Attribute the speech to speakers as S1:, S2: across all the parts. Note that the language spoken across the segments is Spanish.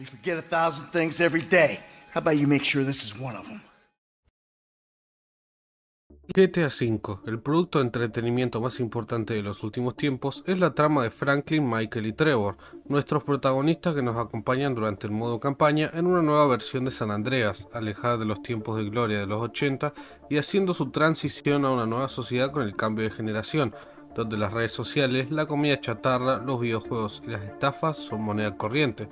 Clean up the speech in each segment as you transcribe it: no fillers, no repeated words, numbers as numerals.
S1: We forget 1,000 things every day. How about you make sure this is one of them?
S2: GTA V, el producto de entretenimiento más importante de los últimos tiempos, es la trama de Franklin, Michael y Trevor, nuestros protagonistas que nos acompañan durante el modo campaña en una nueva versión de San Andreas, alejada de los tiempos de gloria de los 80 y haciendo su transición a una nueva sociedad con el cambio de generación, donde las redes sociales, la comida chatarra, los videojuegos y las estafas son moneda corriente.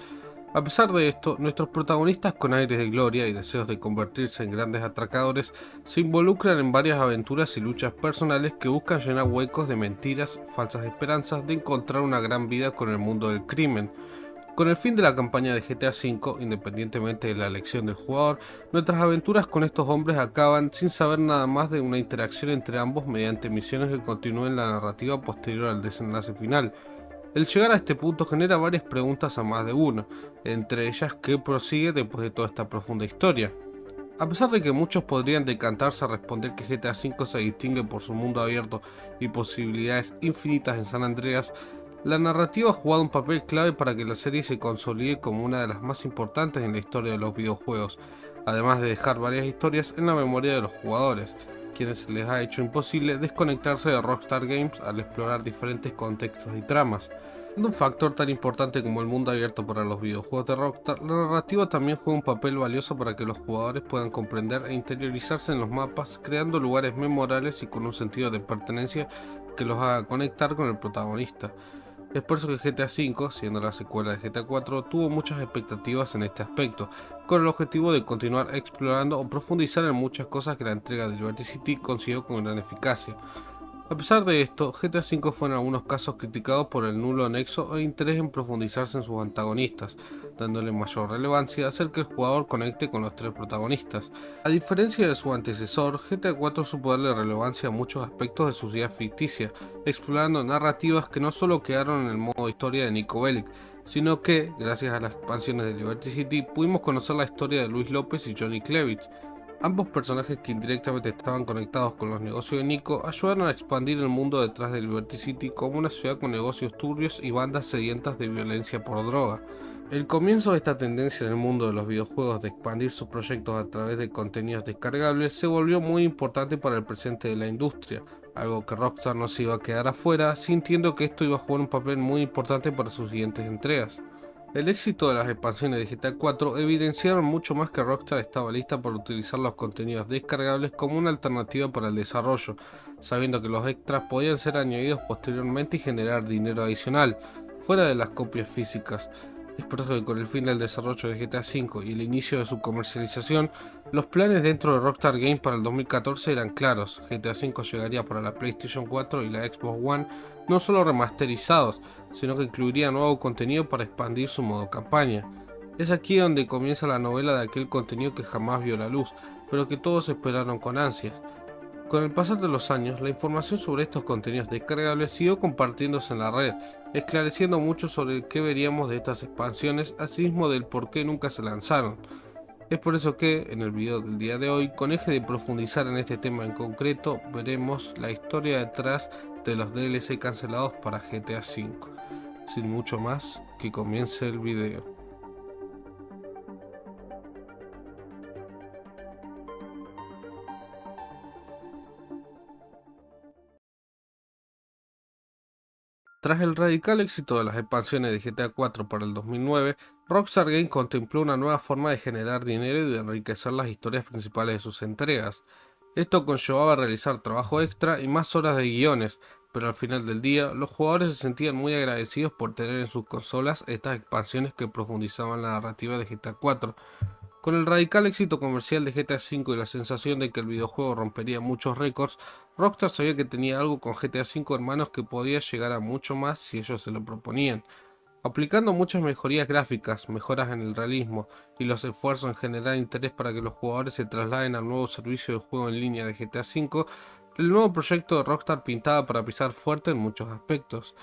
S2: A pesar de esto, nuestros protagonistas con aires de gloria y deseos de convertirse en grandes atracadores se involucran en varias aventuras y luchas personales que buscan llenar huecos de mentiras, falsas esperanzas de encontrar una gran vida con el mundo del crimen. Con el fin de la campaña de GTA V, independientemente de la elección del jugador, nuestras aventuras con estos hombres acaban sin saber nada más de una interacción entre ambos mediante misiones que continúen la narrativa posterior al desenlace final. El llegar a este punto genera varias preguntas a más de uno, entre ellas qué prosigue después de toda esta profunda historia. A pesar de que muchos podrían decantarse a responder que GTA V se distingue por su mundo abierto y posibilidades infinitas en San Andreas, la narrativa ha jugado un papel clave para que la serie se consolide como una de las más importantes en la historia de los videojuegos, además de dejar varias historias en la memoria de los jugadores, quienes les ha hecho imposible desconectarse de Rockstar Games al explorar diferentes contextos y tramas. Siendo un factor tan importante como el mundo abierto para los videojuegos de Rockstar, la narrativa también juega un papel valioso para que los jugadores puedan comprender e interiorizarse en los mapas, creando lugares memorables y con un sentido de pertenencia que los haga conectar con el protagonista. Es por eso que GTA V, siendo la secuela de GTA IV, tuvo muchas expectativas en este aspecto, con el objetivo de continuar explorando o profundizar en muchas cosas que la entrega de Liberty City consiguió con gran eficacia. A pesar de esto, GTA V fue en algunos casos criticado por el nulo nexo e interés en profundizarse en sus antagonistas, dándole mayor relevancia a hacer que el jugador conecte con los tres protagonistas. A diferencia de su antecesor, GTA IV supo darle relevancia a muchos aspectos de su vida ficticia, explorando narrativas que no solo quedaron en el modo historia de Niko Bellic, sino que, gracias a las expansiones de Liberty City, pudimos conocer la historia de Luis López y Johnny Klevitz. Ambos personajes que indirectamente estaban conectados con los negocios de Niko ayudaron a expandir el mundo detrás de Liberty City como una ciudad con negocios turbios y bandas sedientas de violencia por droga. El comienzo de esta tendencia en el mundo de los videojuegos de expandir sus proyectos a través de contenidos descargables se volvió muy importante para el presente de la industria, algo que Rockstar no se iba a quedar afuera, sintiendo que esto iba a jugar un papel muy importante para sus siguientes entregas. El éxito de las expansiones de GTA IV evidenciaron mucho más que Rockstar estaba lista para utilizar los contenidos descargables como una alternativa para el desarrollo, sabiendo que los extras podían ser añadidos posteriormente y generar dinero adicional, fuera de las copias físicas. Es por eso que con el fin del desarrollo de GTA V y el inicio de su comercialización, los planes dentro de Rockstar Games para el 2014 eran claros. GTA V llegaría para la PlayStation 4 y la Xbox One, no solo remasterizados, sino que incluiría nuevo contenido para expandir su modo campaña. Es aquí donde comienza la novela de aquel contenido que jamás vio la luz, pero que todos esperaron con ansias. Con el pasar de los años, la información sobre estos contenidos descargables siguió compartiéndose en la red, esclareciendo mucho sobre qué veríamos de estas expansiones, asimismo del por qué nunca se lanzaron. Es por eso que, en el video del día de hoy, con eje de profundizar en este tema en concreto, veremos la historia detrás de los DLC cancelados para GTA V. Sin mucho más, que comience el video. Tras el radical éxito de las expansiones de GTA IV para el 2009, Rockstar Games contempló una nueva forma de generar dinero y de enriquecer las historias principales de sus entregas. Esto conllevaba realizar trabajo extra y más horas de guiones, pero al final del día, los jugadores se sentían muy agradecidos por tener en sus consolas estas expansiones que profundizaban la narrativa de GTA IV. Con el radical éxito comercial de GTA V y la sensación de que el videojuego rompería muchos récords, Rockstar sabía que tenía algo con GTA V en manos que podía llegar a mucho más si ellos se lo proponían. Aplicando muchas mejorías gráficas, mejoras en el realismo y los esfuerzos en generar interés para que los jugadores se trasladen al nuevo servicio de juego en línea de GTA V, el nuevo proyecto de Rockstar pintaba para pisar fuerte en muchos aspectos.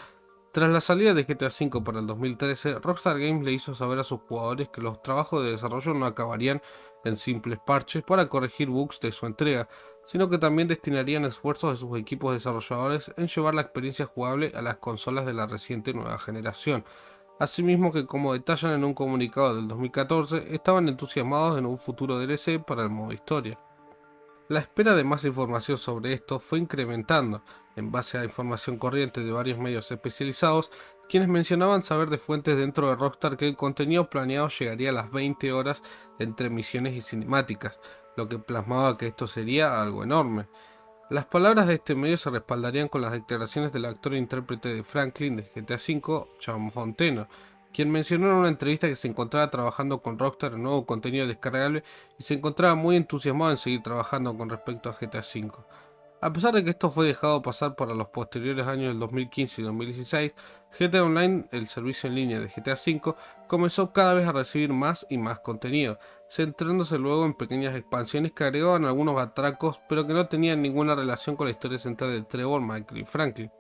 S2: Tras la salida de GTA V para el 2013, Rockstar Games le hizo saber a sus jugadores que los trabajos de desarrollo no acabarían en simples parches para corregir bugs de su entrega, sino que también destinarían esfuerzos de sus equipos desarrolladores en llevar la experiencia jugable a las consolas de la reciente nueva generación. Asimismo que, como detallan en un comunicado del 2014, estaban entusiasmados en un futuro DLC para el modo historia. La espera de más información sobre esto fue incrementando, en base a información corriente de varios medios especializados, quienes mencionaban saber de fuentes dentro de Rockstar que el contenido planeado llegaría a las 20 horas entre misiones y cinemáticas, lo que plasmaba que esto sería algo enorme. Las palabras de este medio se respaldarían con las declaraciones del actor e intérprete de Franklin de GTA V, Sean Fonteno, quien mencionó en una entrevista que se encontraba trabajando con Rockstar en nuevo contenido descargable y se encontraba muy entusiasmado en seguir trabajando con respecto a GTA V. A pesar de que esto fue dejado pasar para los posteriores años del 2015 y 2016, GTA Online, el servicio en línea de GTA V, comenzó cada vez a recibir más y más contenido, centrándose luego en pequeñas expansiones que agregaban algunos atracos pero que no tenían ninguna relación con la historia central de Trevor, Michael y Franklin.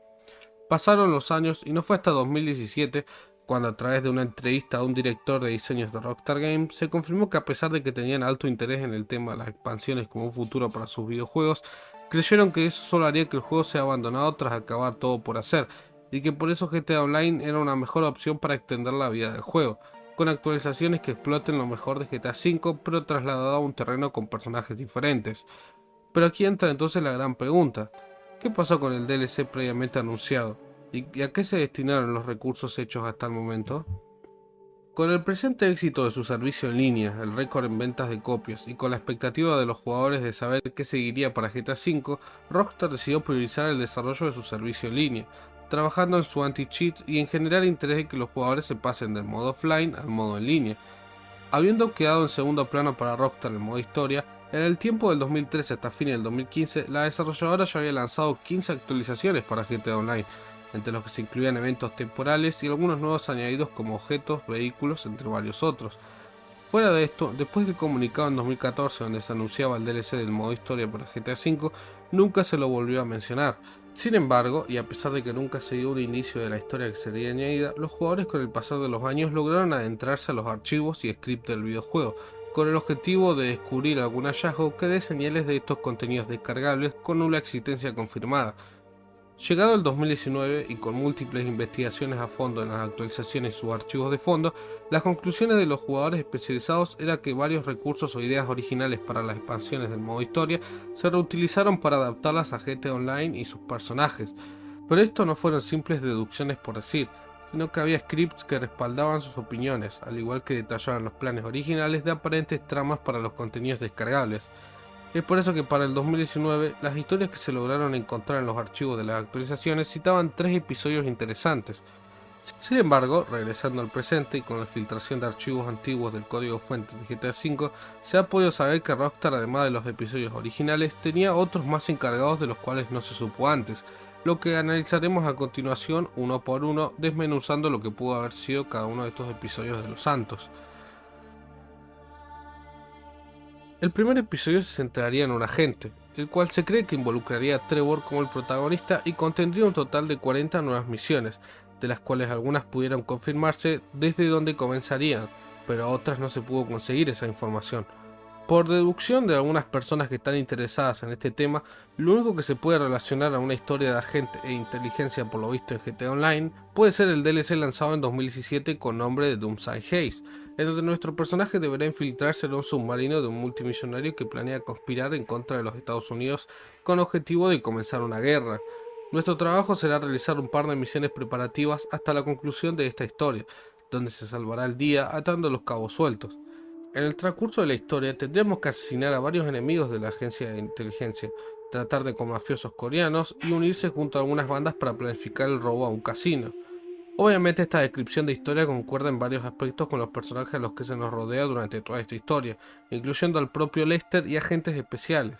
S2: Pasaron los años y no fue hasta 2017 cuando, a través de una entrevista a un director de diseños de Rockstar Games, se confirmó que, a pesar de que tenían alto interés en el tema de las expansiones como un futuro para sus videojuegos, creyeron que eso solo haría que el juego sea abandonado tras acabar todo por hacer, y que por eso GTA Online era una mejor opción para extender la vida del juego, con actualizaciones que exploten lo mejor de GTA V pero trasladado a un terreno con personajes diferentes. Pero aquí entra entonces la gran pregunta: ¿qué pasó con el DLC previamente anunciado? ¿Y a qué se destinaron los recursos hechos hasta el momento? Con el presente éxito de su servicio en línea, el récord en ventas de copias y con la expectativa de los jugadores de saber qué seguiría para GTA V, Rockstar decidió priorizar el desarrollo de su servicio en línea, trabajando en su anti-cheat y en generar interés en que los jugadores se pasen del modo offline al modo en línea. Habiendo quedado en segundo plano para Rockstar el modo historia, en el tiempo del 2013 hasta fines del 2015, la desarrolladora ya había lanzado 15 actualizaciones para GTA Online, entre los que se incluían eventos temporales y algunos nuevos añadidos como objetos, vehículos, entre varios otros. Fuera de esto, después del comunicado en 2014 donde se anunciaba el DLC del modo historia para GTA V, nunca se lo volvió a mencionar. Sin embargo, y a pesar de que nunca se dio un inicio de la historia que sería añadida, los jugadores con el pasar de los años lograron adentrarse a los archivos y scripts del videojuego, con el objetivo de descubrir algún hallazgo que dé señales de estos contenidos descargables con una existencia confirmada. Llegado el 2019 y con múltiples investigaciones a fondo en las actualizaciones y sus archivos de fondo, las conclusiones de los jugadores especializados era que varios recursos o ideas originales para las expansiones del modo historia se reutilizaron para adaptarlas a GTA Online y sus personajes. Pero esto no fueron simples deducciones por decir, sino que había scripts que respaldaban sus opiniones, al igual que detallaban los planes originales de aparentes tramas para los contenidos descargables. Es por eso que para el 2019, las historias que se lograron encontrar en los archivos de las actualizaciones citaban 3 episodios interesantes. Sin embargo, regresando al presente y con la filtración de archivos antiguos del código fuente de GTA V, se ha podido saber que Rockstar, además de los episodios originales, tenía otros más encargados de los cuales no se supo antes, lo que analizaremos a continuación uno por uno, desmenuzando lo que pudo haber sido cada uno de estos episodios de Los Santos. El primer episodio se centraría en un agente, el cual se cree que involucraría a Trevor como el protagonista y contendría un total de 40 nuevas misiones, de las cuales algunas pudieron confirmarse desde donde comenzarían, pero a otras no se pudo conseguir esa información. Por deducción de algunas personas que están interesadas en este tema, lo único que se puede relacionar a una historia de agente e inteligencia por lo visto en GTA Online puede ser el DLC lanzado en 2017 con nombre de Doomsday Haze, en donde nuestro personaje deberá infiltrarse en un submarino de un multimillonario que planea conspirar en contra de los Estados Unidos con objetivo de comenzar una guerra. Nuestro trabajo será realizar un par de misiones preparativas hasta la conclusión de esta historia, donde se salvará el día atando los cabos sueltos. En el transcurso de la historia tendremos que asesinar a varios enemigos de la agencia de inteligencia, tratar de con mafiosos coreanos y unirse junto a algunas bandas para planificar el robo a un casino. Obviamente esta descripción de historia concuerda en varios aspectos con los personajes a los que se nos rodea durante toda esta historia, incluyendo al propio Lester y agentes especiales.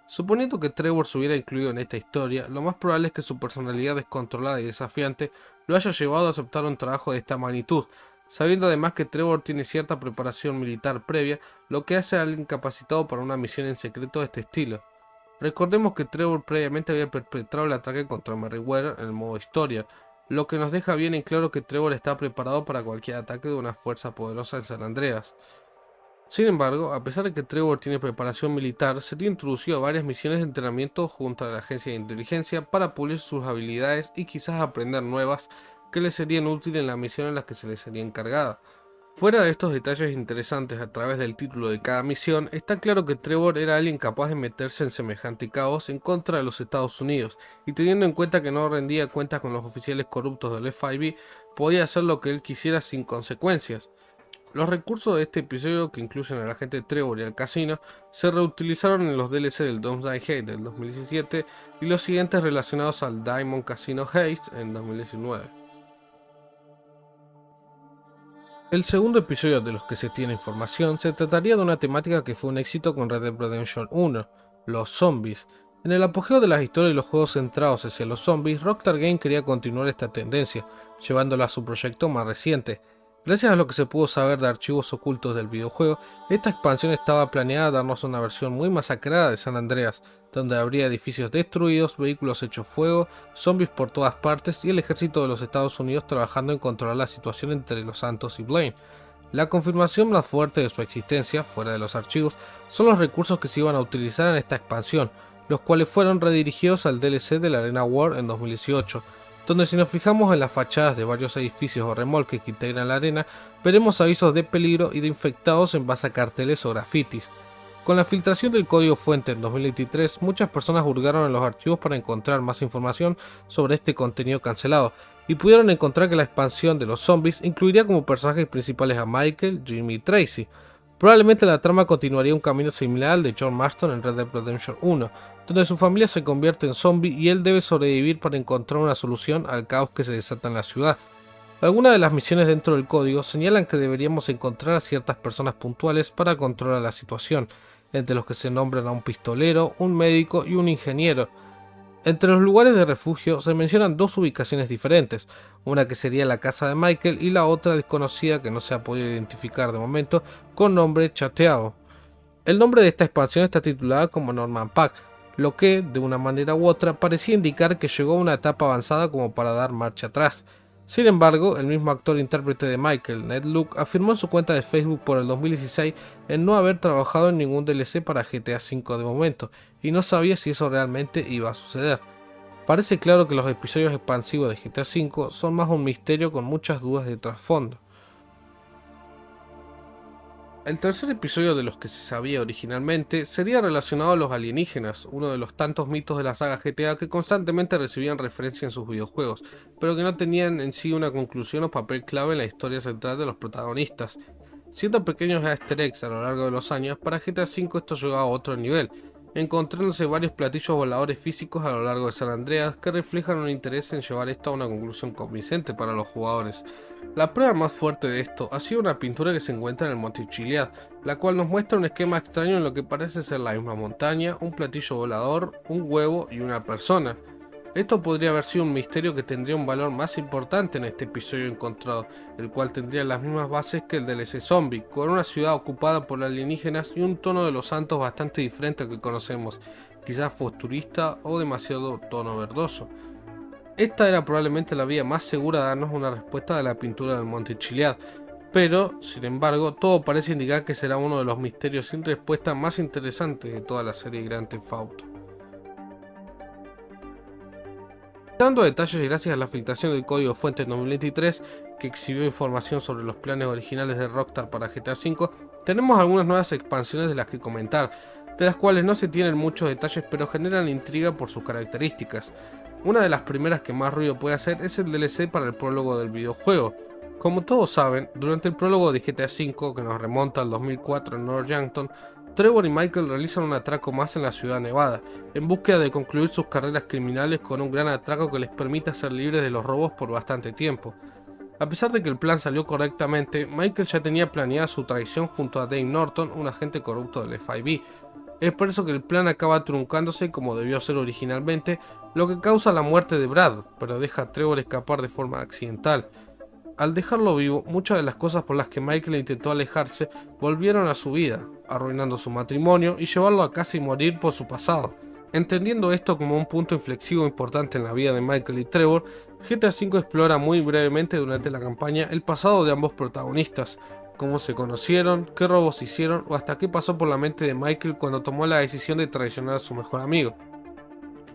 S2: Suponiendo que Trevor se hubiera incluido en esta historia, lo más probable es que su personalidad descontrolada y desafiante lo haya llevado a aceptar un trabajo de esta magnitud, sabiendo además que Trevor tiene cierta preparación militar previa, lo que hace a alguien capacitado para una misión en secreto de este estilo. Recordemos que Trevor previamente había perpetrado el ataque contra Merryweather en el modo historia, lo que nos deja bien en claro que Trevor está preparado para cualquier ataque de una fuerza poderosa en San Andreas. Sin embargo, a pesar de que Trevor tiene preparación militar, se tiene introducido a varias misiones de entrenamiento junto a la agencia de inteligencia para pulir sus habilidades y quizás aprender nuevas que les serían útiles en la misión en la que se les sería encargada. Fuera de estos detalles interesantes a través del título de cada misión, está claro que Trevor era alguien capaz de meterse en semejante caos en contra de los Estados Unidos, y teniendo en cuenta que no rendía cuentas con los oficiales corruptos del FIB, podía hacer lo que él quisiera sin consecuencias. Los recursos de este episodio, que incluyen al agente Trevor y al casino, se reutilizaron en los DLC del Doomsday Haze del 2017 y los siguientes relacionados al Diamond Casino Heist en 2019. El segundo episodio de los que se tiene información se trataría de una temática que fue un éxito con Red Dead Redemption 1, los zombies. En el apogeo de las historias y los juegos centrados hacia los zombies, Rockstar Games quería continuar esta tendencia, llevándola a su proyecto más reciente. Gracias a lo que se pudo saber de archivos ocultos del videojuego, esta expansión estaba planeada a darnos una versión muy masacrada de San Andreas, donde habría edificios destruidos, vehículos hechos fuego, zombies por todas partes y el ejército de los Estados Unidos trabajando en controlar la situación entre Los Santos y Blaine. La confirmación más fuerte de su existencia, fuera de los archivos, son los recursos que se iban a utilizar en esta expansión, los cuales fueron redirigidos al DLC de la Arena War en 2018, donde si nos fijamos en las fachadas de varios edificios o remolques que integran la arena, veremos avisos de peligro y de infectados en base a carteles o grafitis. Con la filtración del código fuente en 2023, muchas personas hurgaron en los archivos para encontrar más información sobre este contenido cancelado, y pudieron encontrar que la expansión de los zombies incluiría como personajes principales a Michael, Jimmy y Tracy. Probablemente la trama continuaría un camino similar al de John Marston en Red Dead Redemption 1, donde su familia se convierte en zombie y él debe sobrevivir para encontrar una solución al caos que se desata en la ciudad. Algunas de las misiones dentro del código señalan que deberíamos encontrar a ciertas personas puntuales para controlar la situación, entre los que se nombran a un pistolero, un médico y un ingeniero. Entre los lugares de refugio se mencionan dos ubicaciones diferentes, una que sería la casa de Michael y la otra desconocida que no se ha podido identificar de momento con nombre chateado. El nombre de esta expansión está titulada como Norman Pack, lo que, de una manera u otra, parecía indicar que llegó a una etapa avanzada como para dar marcha atrás. Sin embargo, el mismo actor intérprete de Michael, Ned Luke, afirmó en su cuenta de Facebook por el 2016 en no haber trabajado en ningún DLC para GTA V de momento, y no sabía si eso realmente iba a suceder. Parece claro que los episodios expansivos de GTA V son más un misterio con muchas dudas de trasfondo. El tercer episodio de los que se sabía originalmente sería relacionado a los alienígenas, uno de los tantos mitos de la saga GTA que constantemente recibían referencia en sus videojuegos, pero que no tenían en sí una conclusión o papel clave en la historia central de los protagonistas. Siendo pequeños easter eggs a lo largo de los años, para GTA V esto llegó a otro nivel, encontrándose varios platillos voladores físicos a lo largo de San Andreas que reflejan un interés en llevar esto a una conclusión convincente para los jugadores. La prueba más fuerte de esto ha sido una pintura que se encuentra en el Monte Chiliad, la cual nos muestra un esquema extraño en lo que parece ser la misma montaña, un platillo volador, un huevo y una persona. Esto podría haber sido un misterio que tendría un valor más importante en este episodio encontrado, el cual tendría las mismas bases que el DLC Zombie, con una ciudad ocupada por alienígenas y un tono de los santos bastante diferente al que conocemos, quizás futurista o demasiado tono verdoso. Esta era probablemente la vía más segura de darnos una respuesta de la pintura del Monte Chiliad, pero, sin embargo, todo parece indicar que será uno de los misterios sin respuesta más interesantes de toda la serie Grand Theft Auto. Dando detalles y gracias a la filtración del código fuente en 2023, que exhibió información sobre los planes originales de Rockstar para GTA V, tenemos algunas nuevas expansiones de las que comentar, de las cuales no se tienen muchos detalles pero generan intriga por sus características. Una de las primeras que más ruido puede hacer es el DLC para el prólogo del videojuego. Como todos saben, durante el prólogo de GTA V, que nos remonta al 2004 en North Yankton, Trevor y Michael realizan un atraco más en la ciudad nevada, en búsqueda de concluir sus carreras criminales con un gran atraco que les permita ser libres de los robos por bastante tiempo. A pesar de que el plan salió correctamente, Michael ya tenía planeada su traición junto a Dave Norton, un agente corrupto del FIB. Es por eso que el plan acaba truncándose como debió ser originalmente, lo que causa la muerte de Brad, pero deja a Trevor escapar de forma accidental. Al dejarlo vivo, muchas de las cosas por las que Michael intentó alejarse volvieron a su vida, arruinando su matrimonio y llevarlo a casi morir por su pasado. Entendiendo esto como un punto inflexivo importante en la vida de Michael y Trevor, GTA V explora muy brevemente durante la campaña el pasado de ambos protagonistas, cómo se conocieron, qué robos hicieron o hasta qué pasó por la mente de Michael cuando tomó la decisión de traicionar a su mejor amigo.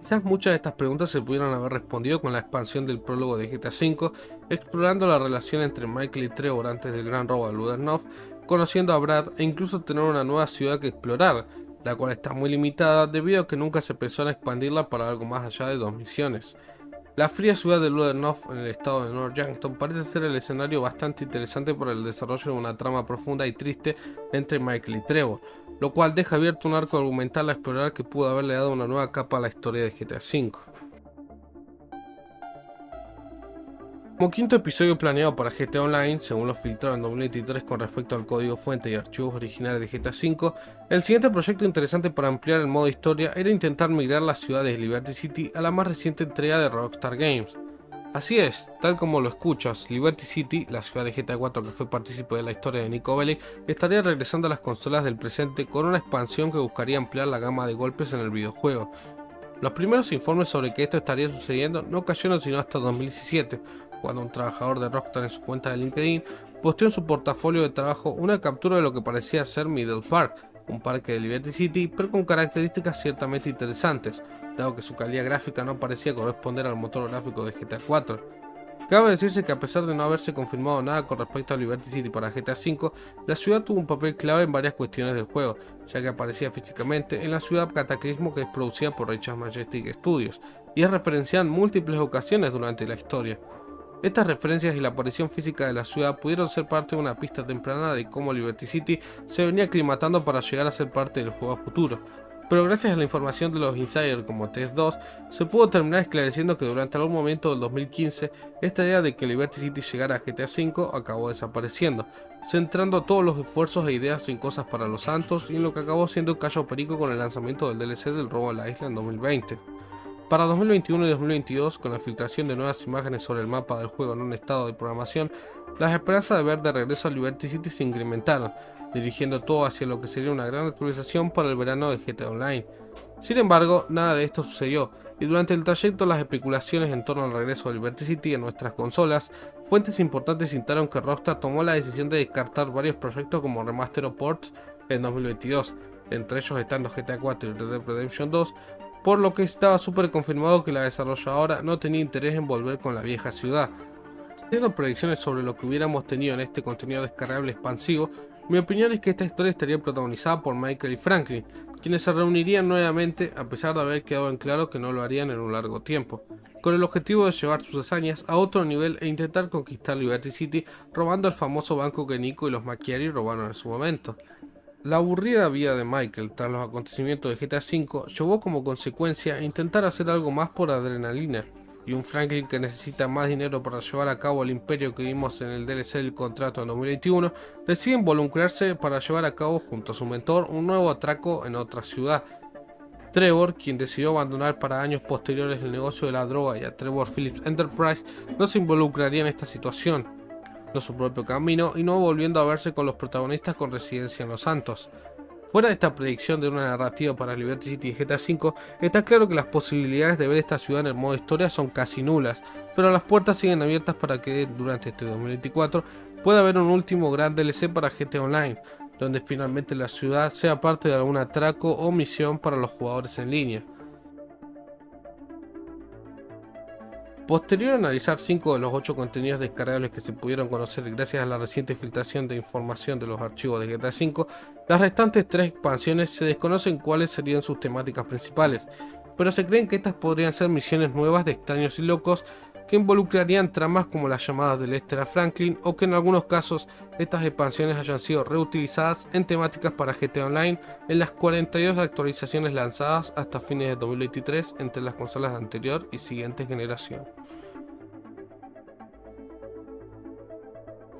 S2: Quizás muchas de estas preguntas se pudieran haber respondido con la expansión del prólogo de GTA V, explorando la relación entre Michael y Trevor antes del gran robo de Ludernov, conociendo a Brad e incluso tener una nueva ciudad que explorar, la cual está muy limitada debido a que nunca se pensó en expandirla para algo más allá de 2 misiones. La fría ciudad de Ludernov en el estado de North Yankton parece ser el escenario bastante interesante para el desarrollo de una trama profunda y triste entre Michael y Trevor, lo cual deja abierto un arco argumental a explorar que pudo haberle dado una nueva capa a la historia de GTA V. Como quinto episodio planeado para GTA Online, según lo filtrado en 2023 con respecto al código fuente y archivos originales de GTA V, el siguiente proyecto interesante para ampliar el modo historia era intentar migrar la ciudad de Liberty City a la más reciente entrega de Rockstar Games. Así es, tal como lo escuchas, Liberty City, la ciudad de GTA 4 que fue partícipe de la historia de Niko Bellic, estaría regresando a las consolas del presente con una expansión que buscaría ampliar la gama de golpes en el videojuego. Los primeros informes sobre que esto estaría sucediendo no cayeron sino hasta 2017, cuando un trabajador de Rockstar en su cuenta de LinkedIn posteó en su portafolio de trabajo una captura de lo que parecía ser Middle Park, un parque de Liberty City, pero con características ciertamente interesantes, dado que su calidad gráfica no parecía corresponder al motor gráfico de GTA 4. Cabe decirse que a pesar de no haberse confirmado nada con respecto a Liberty City para GTA V, la ciudad tuvo un papel clave en varias cuestiones del juego, ya que aparecía físicamente en la ciudad Cataclismo que es producida por Richard Majestic Studios, y es referenciada en múltiples ocasiones durante la historia. Estas referencias y la aparición física de la ciudad pudieron ser parte de una pista temprana de cómo Liberty City se venía aclimatando para llegar a ser parte del juego a futuro, pero gracias a la información de los insiders como Test 2, se pudo terminar esclareciendo que durante algún momento del 2015, esta idea de que Liberty City llegara a GTA V acabó desapareciendo, centrando todos los esfuerzos e ideas en cosas para los santos y en lo que acabó siendo Cayo Perico con el lanzamiento del DLC del robo a la isla en 2020. Para 2021 y 2022, con la filtración de nuevas imágenes sobre el mapa del juego en un estado de programación, las esperanzas de ver de regreso a Liberty City se incrementaron, dirigiendo todo hacia lo que sería una gran actualización para el verano de GTA Online. Sin embargo, nada de esto sucedió, y durante el trayecto las especulaciones en torno al regreso de Liberty City en nuestras consolas, fuentes importantes indicaron que Rockstar tomó la decisión de descartar varios proyectos como remaster o ports en 2022, entre ellos estando GTA 4 y Red Dead Redemption 2, por lo que estaba súper confirmado que la desarrolladora no tenía interés en volver con la vieja ciudad. Haciendo predicciones sobre lo que hubiéramos tenido en este contenido descargable expansivo, mi opinión es que esta historia estaría protagonizada por Michael y Franklin, quienes se reunirían nuevamente a pesar de haber quedado en claro que no lo harían en un largo tiempo, con el objetivo de llevar sus hazañas a otro nivel e intentar conquistar Liberty City robando el famoso banco que Niko y los Macchiari robaron en su momento. La aburrida vida de Michael tras los acontecimientos de GTA V llevó como consecuencia a intentar hacer algo más por adrenalina, y un Franklin que necesita más dinero para llevar a cabo el imperio que vimos en el DLC del contrato en 2021, decide involucrarse para llevar a cabo junto a su mentor un nuevo atraco en otra ciudad. Trevor, quien decidió abandonar para años posteriores el negocio de la droga y a Trevor Phillips Enterprise, no se involucraría en esta situación, su propio camino y no volviendo a verse con los protagonistas con residencia en Los Santos. Fuera de esta predicción de una narrativa para Liberty City y GTA V, está claro que las posibilidades de ver esta ciudad en el modo historia son casi nulas, pero las puertas siguen abiertas para que durante este 2024 pueda haber un último gran DLC para GTA Online, donde finalmente la ciudad sea parte de algún atraco o misión para los jugadores en línea. Posterior a analizar 5 de los 8 contenidos descargables que se pudieron conocer gracias a la reciente filtración de información de los archivos de GTA V, las restantes 3 expansiones se desconocen cuáles serían sus temáticas principales, pero se creen que estas podrían ser misiones nuevas de extraños y locos que involucrarían tramas como las llamadas de Lester a Franklin, o que en algunos casos estas expansiones hayan sido reutilizadas en temáticas para GTA Online en las 42 actualizaciones lanzadas hasta fines de 2023 entre las consolas de anterior y siguiente generación.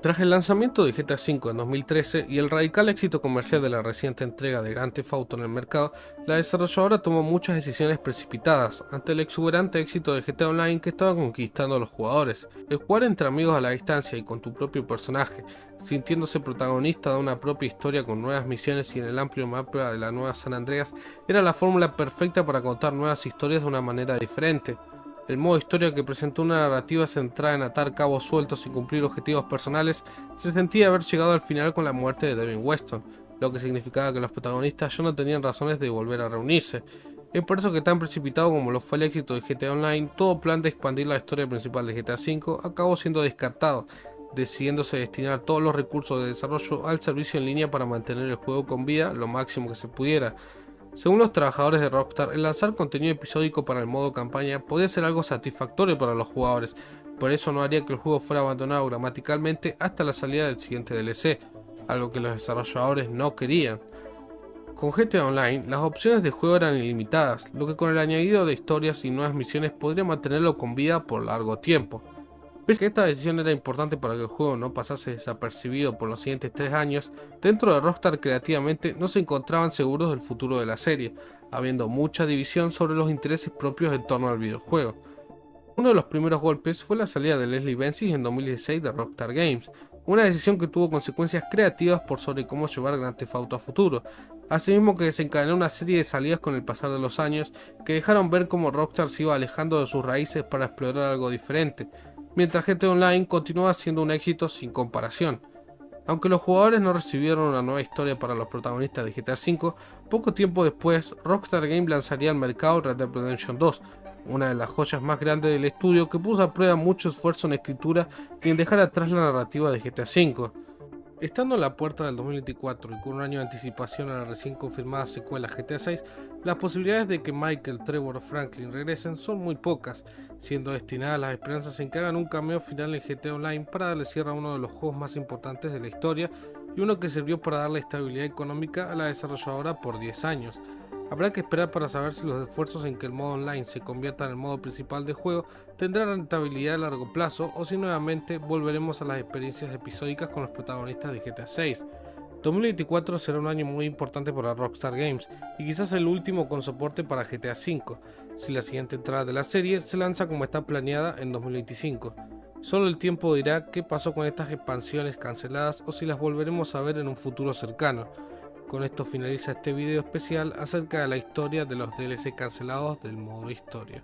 S2: Tras el lanzamiento de GTA V en 2013 y el radical éxito comercial de la reciente entrega de Grand Theft Auto en el mercado, la desarrolladora tomó muchas decisiones precipitadas ante el exuberante éxito de GTA Online que estaba conquistando a los jugadores. El jugar entre amigos a la distancia y con tu propio personaje, sintiéndose protagonista de una propia historia con nuevas misiones y en el amplio mapa de la nueva San Andreas, era la fórmula perfecta para contar nuevas historias de una manera diferente. El modo historia, que presentó una narrativa centrada en atar cabos sueltos y cumplir objetivos personales, se sentía haber llegado al final con la muerte de Devin Weston, lo que significaba que los protagonistas ya no tenían razones de volver a reunirse. Es por eso que tan precipitado como lo fue el éxito de GTA Online, todo plan de expandir la historia principal de GTA V acabó siendo descartado, decidiéndose destinar todos los recursos de desarrollo al servicio en línea para mantener el juego con vida lo máximo que se pudiera. Según los trabajadores de Rockstar, el lanzar contenido episódico para el modo campaña podía ser algo satisfactorio para los jugadores, pero eso no haría que el juego fuera abandonado gramaticalmente hasta la salida del siguiente DLC, algo que los desarrolladores no querían. Con GTA Online, las opciones de juego eran ilimitadas, lo que con el añadido de historias y nuevas misiones podría mantenerlo con vida por largo tiempo. Pese a que esta decisión era importante para que el juego no pasase desapercibido por los siguientes 3 años, dentro de Rockstar creativamente no se encontraban seguros del futuro de la serie, habiendo mucha división sobre los intereses propios en torno al videojuego. Uno de los primeros golpes fue la salida de Leslie Benzies en 2016 de Rockstar Games, una decisión que tuvo consecuencias creativas por sobre cómo llevar Grand Theft Auto a futuro, asimismo que desencadenó una serie de salidas con el pasar de los años que dejaron ver cómo Rockstar se iba alejando de sus raíces para explorar algo diferente, mientras GTA Online continuaba siendo un éxito sin comparación. Aunque los jugadores no recibieron una nueva historia para los protagonistas de GTA V, poco tiempo después Rockstar Games lanzaría al mercado Red Dead Redemption 2, una de las joyas más grandes del estudio que puso a prueba mucho esfuerzo en escritura y en dejar atrás la narrativa de GTA V. Estando a la puerta del 2024 y con un año de anticipación a la recién confirmada secuela GTA 6, las posibilidades de que Michael, Trevor o Franklin regresen son muy pocas, siendo destinadas las esperanzas en que hagan un cameo final en GTA Online para darle cierre a uno de los juegos más importantes de la historia y uno que sirvió para darle estabilidad económica a la desarrolladora por 10 años. Habrá que esperar para saber si los esfuerzos en que el modo online se convierta en el modo principal del juego tendrán rentabilidad a largo plazo o si nuevamente volveremos a las experiencias episódicas con los protagonistas de GTA 6. 2024 será un año muy importante para Rockstar Games y quizás el último con soporte para GTA 5, si la siguiente entrada de la serie se lanza como está planeada en 2025. Solo el tiempo dirá qué pasó con estas expansiones canceladas o si las volveremos a ver en un futuro cercano. Con esto finaliza este video especial acerca de la historia de los DLC cancelados del modo historia.